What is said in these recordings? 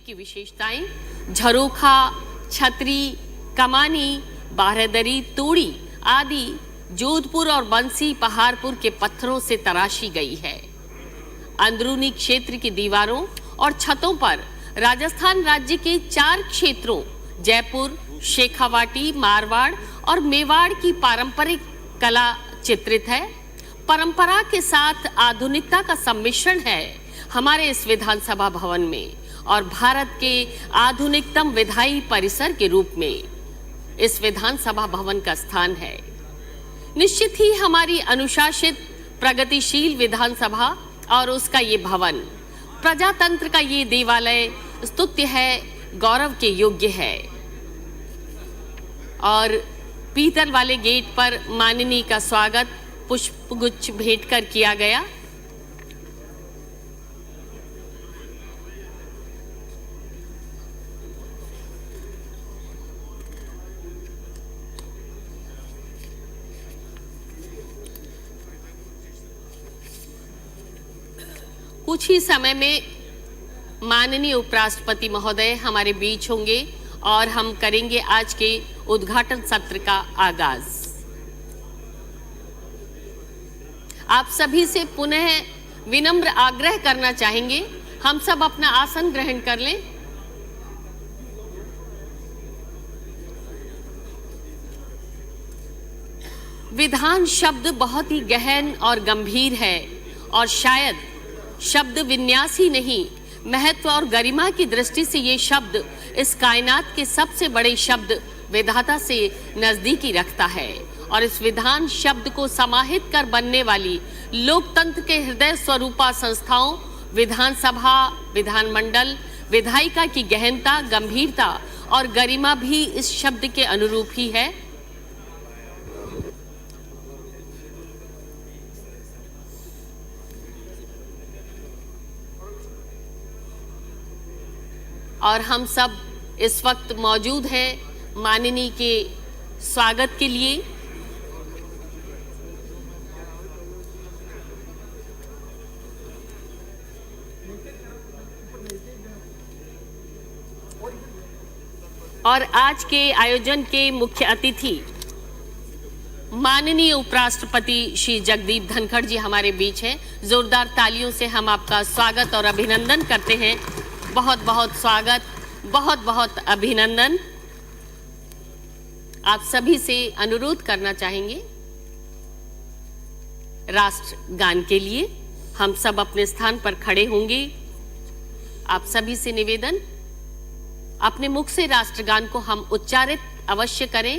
की विशेषताएं झरोखा, छतरी, कमानी, बारहदरी, तोड़ी आदि जोधपुर और बंसी पहाड़पुर के पत्थरों से तराशी गई है। अंदरूनी क्षेत्र की दीवारों और छतों पर राजस्थान राज्य के 4 क्षेत्रों जयपुर, शेखावाटी, मारवाड़ और मेवाड़ की पारंपरिक कला चित्रित है। परंपरा के साथ आधुनिकता का सम्मिश्रण है हमारे इस विधानसभा भवन में और भारत के आधुनिकतम विधायी परिसर के रूप में इस विधानसभा भवन का स्थान है। निश्चित ही हमारी अनुशासित प्रगतिशील विधानसभा और उसका ये भवन प्रजातंत्र का ये देवालय स्तुत्य है, गौरव के योग्य है। और पीतल वाले गेट पर माननीय का स्वागत पुष्पगुच्छ भेंट कर किया गया। कुछ ही समय में माननीय उपराष्ट्रपति महोदय हमारे बीच होंगे और हम करेंगे आज के उद्घाटन सत्र का आगाज। आप सभी से पुनः विनम्र आग्रह करना चाहेंगे, हम सब अपना आसन ग्रहण कर लें। विधान शब्द बहुत ही गहन और गंभीर है और शायद शब्द विन्यास ही नहीं, महत्व और गरिमा की दृष्टि से ये शब्द इस कायनात के सबसे बड़े शब्द विधाता से नजदीकी रखता है। और इस विधान शब्द को समाहित कर बनने वाली लोकतंत्र के हृदय स्वरूपा संस्थाओं विधानसभा, विधानमंडल, विधायिका की गहनता, गंभीरता और गरिमा भी इस शब्द के अनुरूप ही है। और हम सब इस वक्त मौजूद हैं माननीय के स्वागत के लिए। और आज के आयोजन के मुख्य अतिथि माननीय उपराष्ट्रपति श्री जगदीप धनखड़ जी हमारे बीच हैं। जोरदार तालियों से हम आपका स्वागत और अभिनंदन करते हैं। बहुत बहुत स्वागत, बहुत बहुत अभिनंदन। आप सभी से अनुरोध करना चाहेंगे राष्ट्रगान के लिए हम सब अपने स्थान पर खड़े होंगे। आप सभी से निवेदन, अपने मुख से राष्ट्रगान को हम उच्चारित अवश्य करें।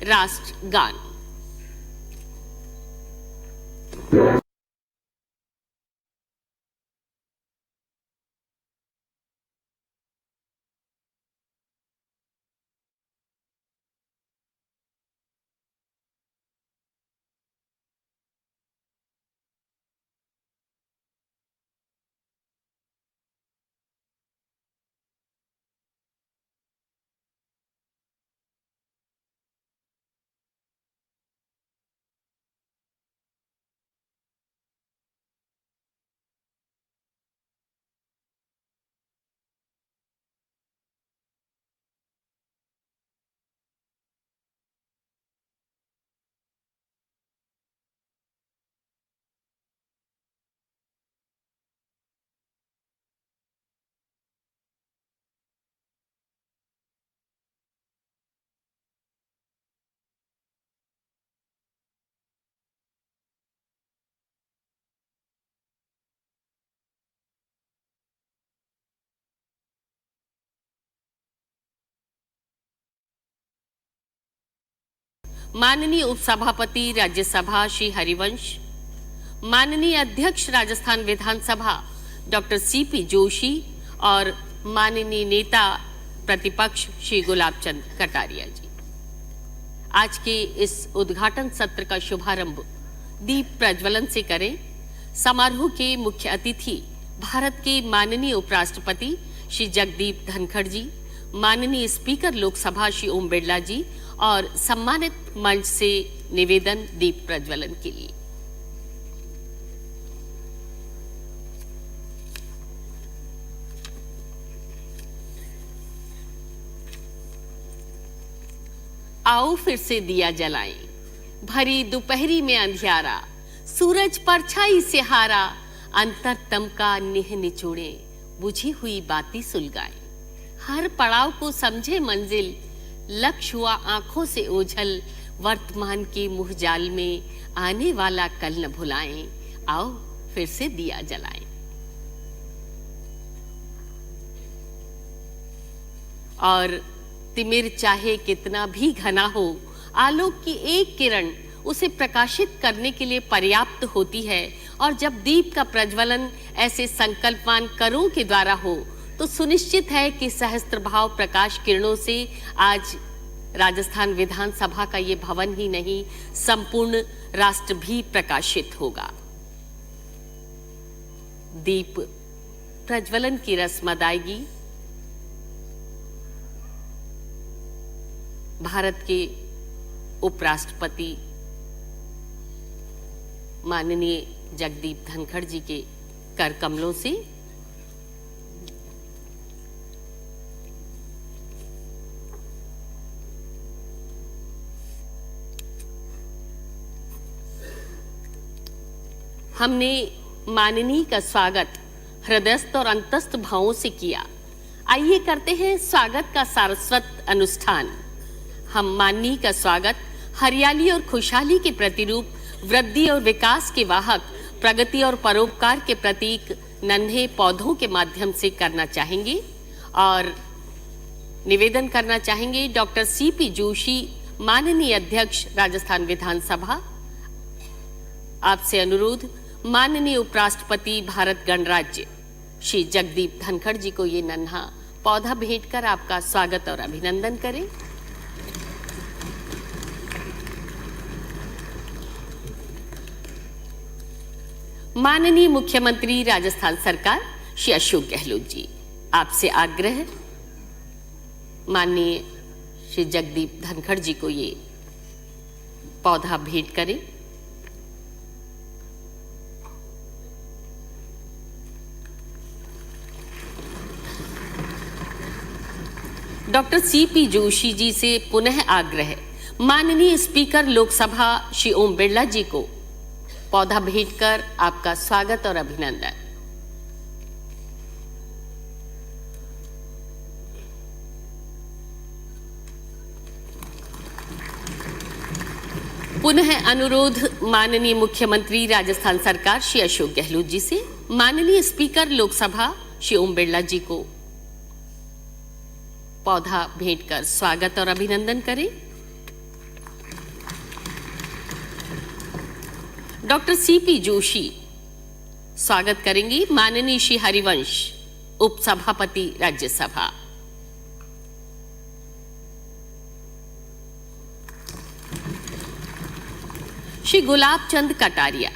राष्ट्रगान। माननीय उपसभापति राज्यसभा श्री हरिवंश, माननीय अध्यक्ष राजस्थान विधानसभा डॉक्टर सीपी जोशी और माननीय नेता प्रतिपक्ष श्री गुलाब चंद कटारिया जी। आज के इस उद्घाटन सत्र का शुभारंभ दीप प्रज्वलन से करें। समारोह के मुख्य अतिथि भारत के माननीय उपराष्ट्रपति श्री जगदीप धनखड़ जी, माननीय स्पीकर लोकसभा श्री ओम बिरला जी और सम्मानित मंच से निवेदन दीप प्रज्वलन के लिए। आओ फिर से दिया जलाएं। भरी दोपहरी में अंधियारा, सूरज परछाई से हारा, अंतरतम का नेह निचोड़े, बुझी हुई बाती सुलगाएं। हर पड़ाव को समझे मंजिल, लक्ष्य हुआ आंखों से ओझल, वर्तमान के मुहजाल में आने वाला कल न भुलाएं। आओ फिर से दिया जलाएं। और तिमिर चाहे कितना भी घना हो, आलोक की एक किरण उसे प्रकाशित करने के लिए पर्याप्त होती है। और जब दीप का प्रज्वलन ऐसे संकल्पवान करों के द्वारा हो तो सुनिश्चित है कि सहस्त्रभाव प्रकाश किरणों से आज राजस्थान विधानसभा का ये भवन ही नहीं, संपूर्ण राष्ट्र भी प्रकाशित होगा। दीप प्रज्वलन की रस्म अदायगी भारत के उपराष्ट्रपति माननीय जगदीप धनखड़ जी के कर कमलों से हमने माननीय का स्वागत हृदयस्थ और अंतस्थ भावों से किया। आइए करते हैं स्वागत का सारस्वत अनुष्ठान। हम माननीय का स्वागत हरियाली और खुशहाली के प्रतिरूप, वृद्धि और विकास के वाहक, प्रगति और परोपकार के प्रतीक नन्हे पौधों के माध्यम से करना चाहेंगे। और निवेदन करना चाहेंगे डॉक्टर सीपी जोशी, माननीय अध्यक्ष राजस्थान विधानसभा, आपसे अनुरोध माननीय उपराष्ट्रपति भारत गणराज्य श्री जगदीप धनखड़ जी को ये नन्हा पौधा भेंट कर आपका स्वागत और अभिनंदन करें। माननीय मुख्यमंत्री राजस्थान सरकार श्री अशोक गहलोत जी, आपसे आग्रह माननीय श्री जगदीप धनखड़ जी को ये पौधा भेंट करें। डॉक्टर सीपी जोशी जी से पुनः आग्रह माननीय स्पीकर लोकसभा श्री ओम बिरला जी को पौधा भेंट कर आपका स्वागत और अभिनंदन। पुनः अनुरोध माननीय मुख्यमंत्री राजस्थान सरकार श्री अशोक गहलोत जी से माननीय स्पीकर लोकसभा श्री ओम बिरला जी को पौधा भेंट कर स्वागत और अभिनंदन करें। डॉक्टर सीपी जोशी स्वागत करेंगी माननीय श्री हरिवंश, उपसभापति राज्यसभा। श्री गुलाब चंद कटारिया,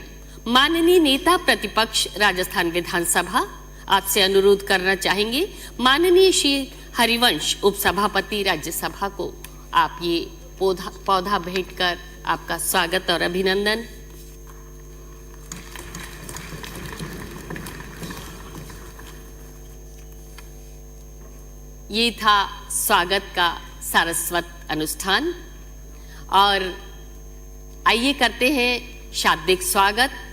माननीय नेता प्रतिपक्ष राजस्थान विधानसभा, आपसे अनुरोध करना चाहेंगे माननीय श्री हरिवंश, उपसभापति राज्यसभा को आप ये पौधा भेंट कर आपका स्वागत और अभिनंदन। ये था स्वागत का सारस्वत अनुष्ठान। और आइए करते हैं शाब्दिक स्वागत।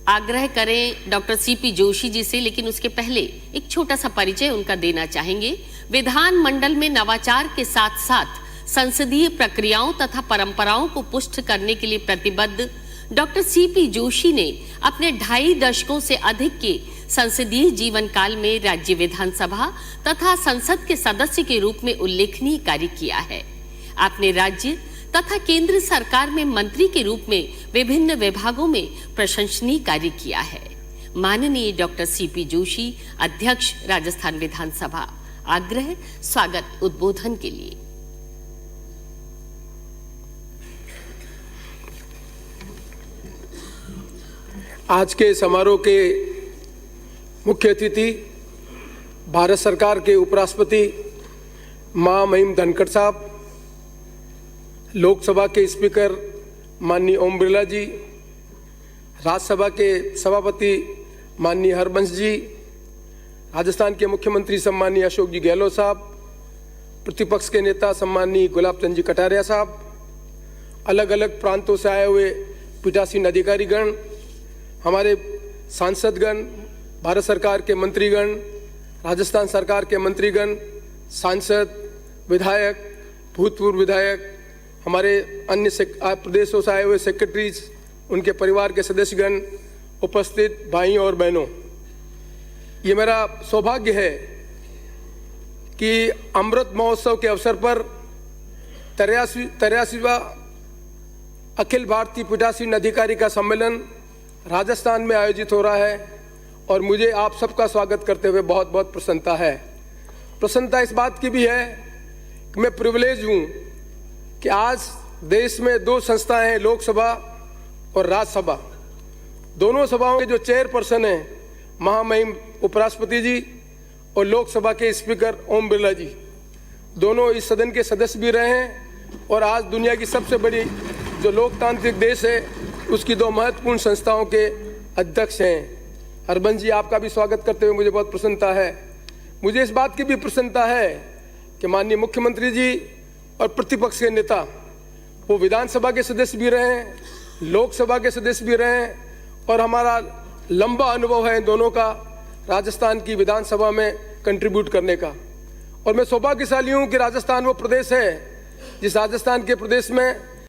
आग्रह करें डॉक्टर सीपी जोशी जी से, लेकिन उसके पहले एक छोटा सा परिचय उनका देना चाहेंगे। विधान मंडल में नवाचार के साथ साथ संसदीय प्रक्रियाओं तथा परंपराओं को पुष्ट करने के लिए प्रतिबद्ध डॉक्टर सीपी जोशी ने अपने 2.5 दशकों से अधिक के संसदीय जीवन काल में राज्य विधानसभा तथा संसद के सदस्य के रूप में उल्लेखनीय कार्य किया है। आपने राज्य तथा केंद्र सरकार में मंत्री के रूप में विभिन्न विभागों में प्रशंसनीय कार्य किया है। माननीय डॉक्टर सीपी जोशी, अध्यक्ष राजस्थान विधानसभा, आग्रह स्वागत उद्बोधन के लिए। आज के समारोह के मुख्य अतिथि भारत सरकार के उपराष्ट्रपति महिम धनखड़ साहब, लोकसभा के स्पीकर माननीय ओम बिरला जी, राज्यसभा के सभापति माननीय हरबंश जी, राजस्थान के मुख्यमंत्री सम्माननीय अशोक जी गहलोत साहब, प्रतिपक्ष के नेता सम्माननीय गुलाब चंद जी कटारिया साहब, अलग अलग प्रांतों से आए हुए पीठासीन अधिकारीगण, हमारे सांसदगण, भारत सरकार के मंत्रीगण, राजस्थान सरकार के मंत्रीगण, सांसद, विधायक, भूतपूर्व विधायक, हमारे अन्य प्रदेशों से आए हुए सेक्रेटरीज, उनके परिवार के सदस्यगण, उपस्थित भाई और बहनों, ये मेरा सौभाग्य है कि अमृत महोत्सव के अवसर पर 83वां अखिल भारतीय पीठासीन अधिकारी का सम्मेलन राजस्थान में आयोजित हो रहा है और मुझे आप सबका स्वागत करते हुए बहुत बहुत प्रसन्नता है। प्रसन्नता इस बात की भी है कि मैं प्रिविलेज हूँ कि आज देश में 2 संस्थाएं हैं, लोकसभा और राज्यसभा। दोनों सभाओं के जो चेयरपर्सन हैं महामहिम उपराष्ट्रपति जी और लोकसभा के स्पीकर ओम बिरला जी, दोनों इस सदन के सदस्य भी रहे हैं और आज दुनिया की सबसे बड़ी जो लोकतांत्रिक देश है उसकी 2 महत्वपूर्ण संस्थाओं के अध्यक्ष हैं। हरबंस जी, आपका भी स्वागत करते हुए मुझे बहुत प्रसन्नता है। मुझे इस बात की भी प्रसन्नता है कि माननीय मुख्यमंत्री जी और प्रतिपक्ष के नेता वो विधानसभा के सदस्य भी रहे हैं, लोकसभा के सदस्य भी रहे हैं और हमारा लंबा अनुभव है इन दोनों का राजस्थान की विधानसभा में कंट्रीब्यूट करने का। और मैं सौभाग्यशाली हूँ कि राजस्थान वो प्रदेश है जिस राजस्थान के प्रदेश में